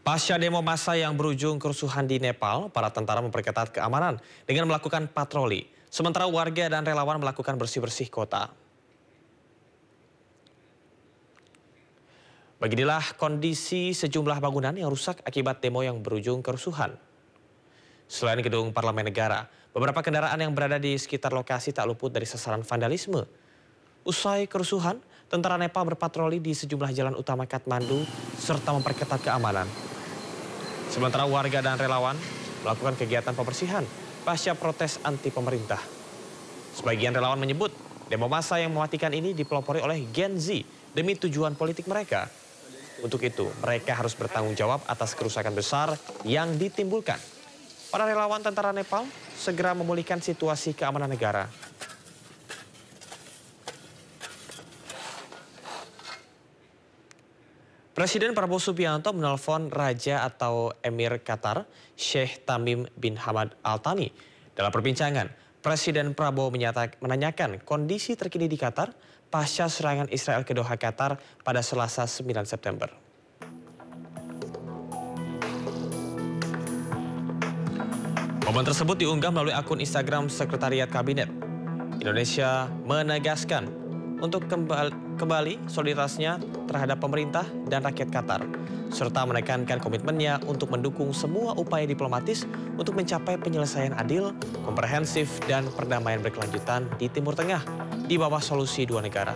Pasca demo massa yang berujung kerusuhan di Nepal, para tentara memperketat keamanan dengan melakukan patroli. Sementara warga dan relawan melakukan bersih-bersih kota. Beginilah kondisi sejumlah bangunan yang rusak akibat demo yang berujung kerusuhan. Selain gedung parlemen negara, beberapa kendaraan yang berada di sekitar lokasi tak luput dari sasaran vandalisme. Usai kerusuhan, tentara Nepal berpatroli di sejumlah jalan utama Kathmandu serta memperketat keamanan. Sementara warga dan relawan melakukan kegiatan pembersihan pasca protes anti pemerintah. Sebagian relawan menyebut demo massa yang mematikan ini dipelopori oleh Gen Z demi tujuan politik mereka. Untuk itu, mereka harus bertanggung jawab atas kerusakan besar yang ditimbulkan. Para relawan tentara Nepal segera memulihkan situasi keamanan negara. Presiden Prabowo Subianto menelpon Raja atau Emir Qatar, Sheikh Tamim bin Hamad Al Thani. Dalam perbincangan, Presiden Prabowo menanyakan kondisi terkini di Qatar pasca serangan Israel ke Doha, Qatar pada Selasa 9 September. Momen tersebut diunggah melalui akun Instagram Sekretariat Kabinet. Indonesia menegaskan untuk kembali solidaritasnya terhadap pemerintah dan rakyat Qatar, serta menekankan komitmennya untuk mendukung semua upaya diplomatis untuk mencapai penyelesaian adil, komprehensif, dan perdamaian berkelanjutan di Timur Tengah di bawah solusi dua negara.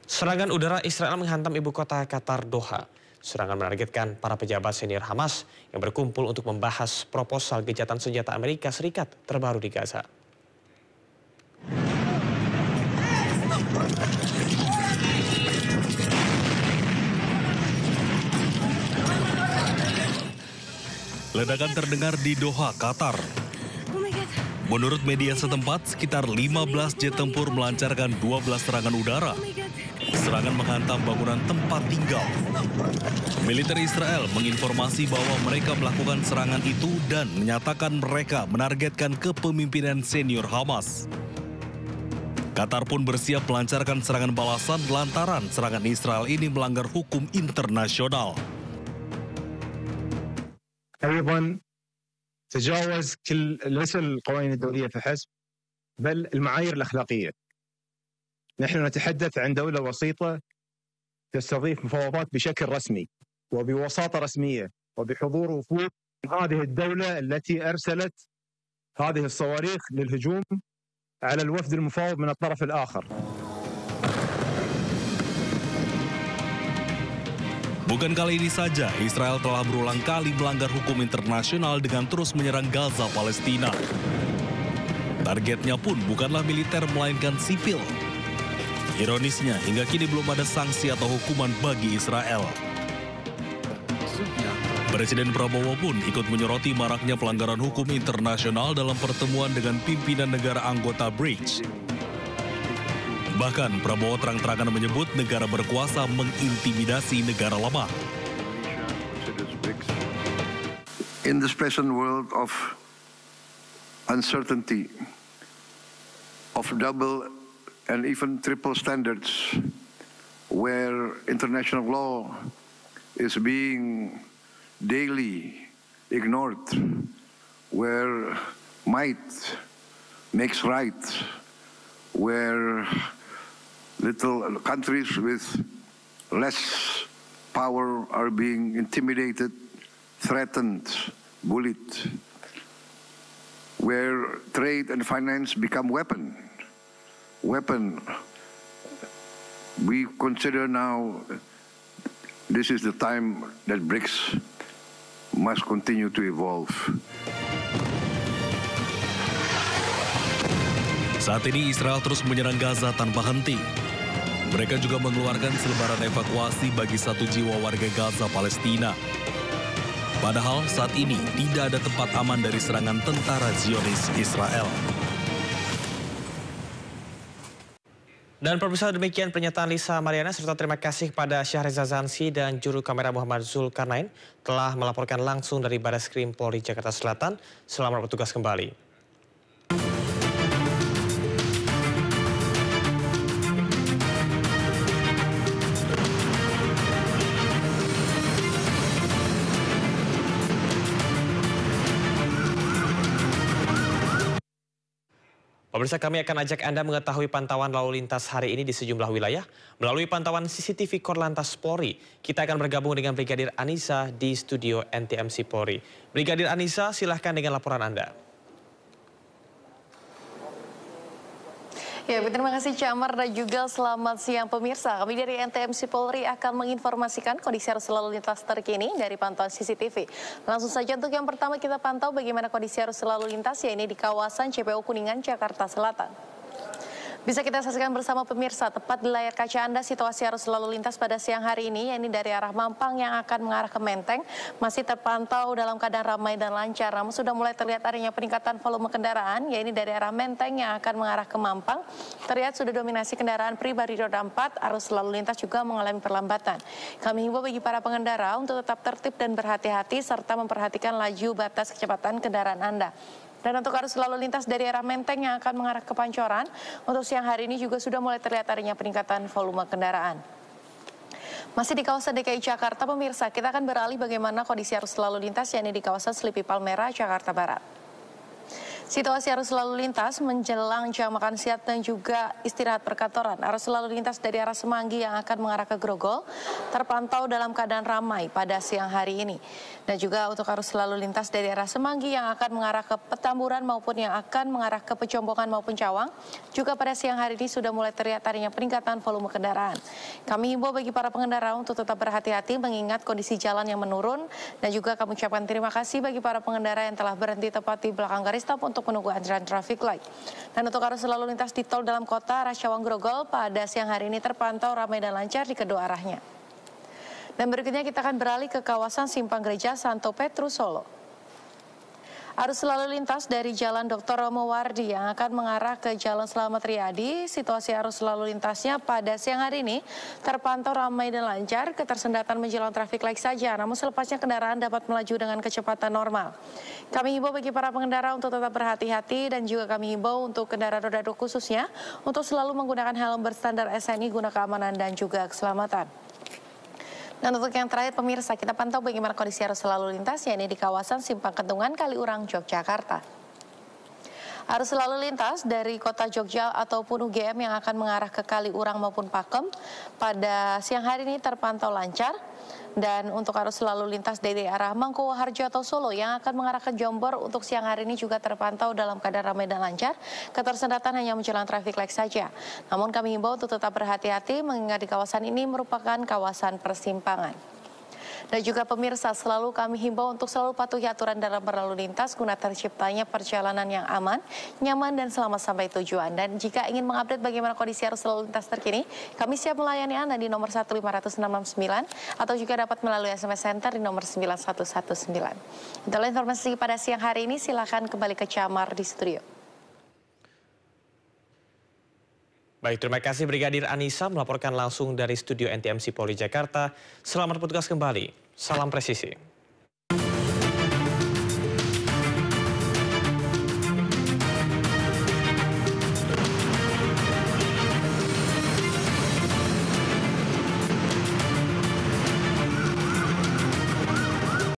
Serangan udara Israel menghantam ibu kota Qatar, Doha. Serangan menargetkan para pejabat senior Hamas yang berkumpul untuk membahas proposal gencatan senjata Amerika Serikat terbaru di Gaza. Ledakan terdengar di Doha, Qatar. Menurut media setempat, sekitar 15 jet tempur melancarkan 12 serangan udara. Serangan menghantam bangunan tempat tinggal. Militer Israel menginformasi bahwa mereka melakukan serangan itu dan menyatakan mereka menargetkan kepemimpinan senior Hamas. Qatar pun bersiap melancarkan serangan balasan lantaran serangan Israel ini melanggar hukum internasional. أيضاً تجاوز ليس القوانين الدولية فحسب بل المعايير الأخلاقية. نحن نتحدث عن دولة وسيطة تستضيف مفاوضات بشكل رسمي وبوساطة رسمية وبحضور وفود من هذه الدولة التي أرسلت هذه الصواريخ للهجوم على الوفد المفاوض من الطرف الآخر. Bukan kali ini saja, Israel telah berulang kali melanggar hukum internasional dengan terus menyerang Gaza, Palestina. Targetnya pun bukanlah militer melainkan sipil. Ironisnya, hingga kini belum ada sanksi atau hukuman bagi Israel. Presiden Prabowo pun ikut menyoroti maraknya pelanggaran hukum internasional dalam pertemuan dengan pimpinan negara anggota BRICS. Bahkan Prabowo terang-terangan menyebut negara berkuasa mengintimidasi negara lemah. In this present world of uncertainty, of double and even triple standards, where international law is being daily ignored, where might makes right, where little countries with less power are being intimidated, threatened, bullied, where trade and finance become weapon. We consider now this is the time that BRICS must continue to evolve. Saat ini Israel terus menyerang Gaza tanpa henti. Mereka juga mengeluarkan selebaran evakuasi bagi 1 jiwa warga Gaza, Palestina. Padahal saat ini tidak ada tempat aman dari serangan tentara Zionis Israel. Dan pemirsa, demikian pernyataan Lisa Mariana, serta terima kasih kepada Syahreza Zansi dan juru kamera Muhammad Zulkarnain telah melaporkan langsung dari Barreskrim Polri Jakarta Selatan. Selamat bertugas kembali. Pemirsa, kami akan ajak Anda mengetahui pantauan lalu lintas hari ini di sejumlah wilayah melalui pantauan CCTV Korlantas Polri. Kita akan bergabung dengan Brigadir Anissa di studio NTMC Polri. Brigadir Anissa, silahkan dengan laporan Anda. Ya, terima kasih Camar dan juga selamat siang pemirsa. Kami dari NTMC Polri akan menginformasikan kondisi arus lalu lintas terkini dari pantauan CCTV. Langsung saja untuk yang pertama kita pantau bagaimana kondisi arus lalu lintas ya ini di kawasan CPO Kuningan, Jakarta Selatan. Bisa kita saksikan bersama pemirsa, tepat di layar kaca Anda situasi arus lalu lintas pada siang hari ini, yakni dari arah Mampang yang akan mengarah ke Menteng, masih terpantau dalam keadaan ramai dan lancar. Namun sudah mulai terlihat adanya peningkatan volume kendaraan, yakni dari arah Menteng yang akan mengarah ke Mampang. Terlihat sudah dominasi kendaraan pribadi roda 4, arus lalu lintas juga mengalami perlambatan. Kami himbau bagi para pengendara untuk tetap tertib dan berhati-hati, serta memperhatikan laju batas kecepatan kendaraan Anda. Dan untuk arus lalu lintas dari arah Menteng yang akan mengarah ke Pancoran, untuk siang hari ini juga sudah mulai terlihat adanya peningkatan volume kendaraan. Masih di kawasan DKI Jakarta, pemirsa, kita akan beralih bagaimana kondisi arus lalu lintas yakni di kawasan Selipi Palmerah, Jakarta Barat. Situasi arus lalu lintas menjelang jam makan siang dan juga istirahat perkantoran. Arus lalu lintas dari arah Semanggi yang akan mengarah ke Grogol terpantau dalam keadaan ramai pada siang hari ini. Dan juga untuk arus lalu lintas dari arah Semanggi yang akan mengarah ke Petamburan maupun yang akan mengarah ke Pejombongan maupun Cawang. Juga pada siang hari ini sudah mulai terlihat adanya peningkatan volume kendaraan. Kami himbau bagi para pengendara untuk tetap berhati-hati mengingat kondisi jalan yang menurun. Dan juga kami ucapkan terima kasih bagi para pengendara yang telah berhenti tepat di belakang garis stop untuk menunggu antrian traffic light. Dan untuk arus lalu lintas di tol dalam kota arah Cawang Grogol pada siang hari ini terpantau ramai dan lancar di kedua arahnya. Dan berikutnya kita akan beralih ke kawasan Simpang Gereja Santo Petrus Solo. Arus lalu lintas dari Jalan Dr. Romo Wardi yang akan mengarah ke Jalan Slamet Riyadi, situasi arus lalu lintasnya pada siang hari ini terpantau ramai dan lancar, ketersendatan menjelang traffic light saja, namun selepasnya kendaraan dapat melaju dengan kecepatan normal. Kami himbau bagi para pengendara untuk tetap berhati-hati dan juga kami himbau untuk kendaraan roda 2 khususnya untuk selalu menggunakan helm berstandar SNI guna keamanan dan juga keselamatan. Dan untuk yang terakhir pemirsa, kita pantau bagaimana kondisi arus lalu lintas yakni di kawasan Simpang Kentungan, Kaliurang, Yogyakarta. Arus lalu lintas dari kota Jogja ataupun UGM yang akan mengarah ke Kaliurang maupun Pakem pada siang hari ini terpantau lancar. Dan untuk arus lalu lintas dari arah Mangkuharjo atau Solo yang akan mengarah ke Jombor untuk siang hari ini juga terpantau dalam keadaan ramai dan lancar. Ketersendatan hanya menjelang traffic light saja. Namun kami himbau untuk tetap berhati-hati mengingat di kawasan ini merupakan kawasan persimpangan. Dan juga pemirsa, selalu kami himbau untuk selalu patuhi aturan dalam berlalu lintas guna terciptanya perjalanan yang aman, nyaman, dan selamat sampai tujuan. Dan jika ingin mengupdate bagaimana kondisi arus lalu lintas terkini, kami siap melayani Anda di nomor 15669 atau juga dapat melalui SMS Center di nomor 9119. Itulah informasi pada siang hari ini, silakan kembali ke Camar di studio. Baik, terima kasih Brigadir Anissa melaporkan langsung dari studio NTMC Polri Jakarta. Selamat bertugas kembali. Salam presisi.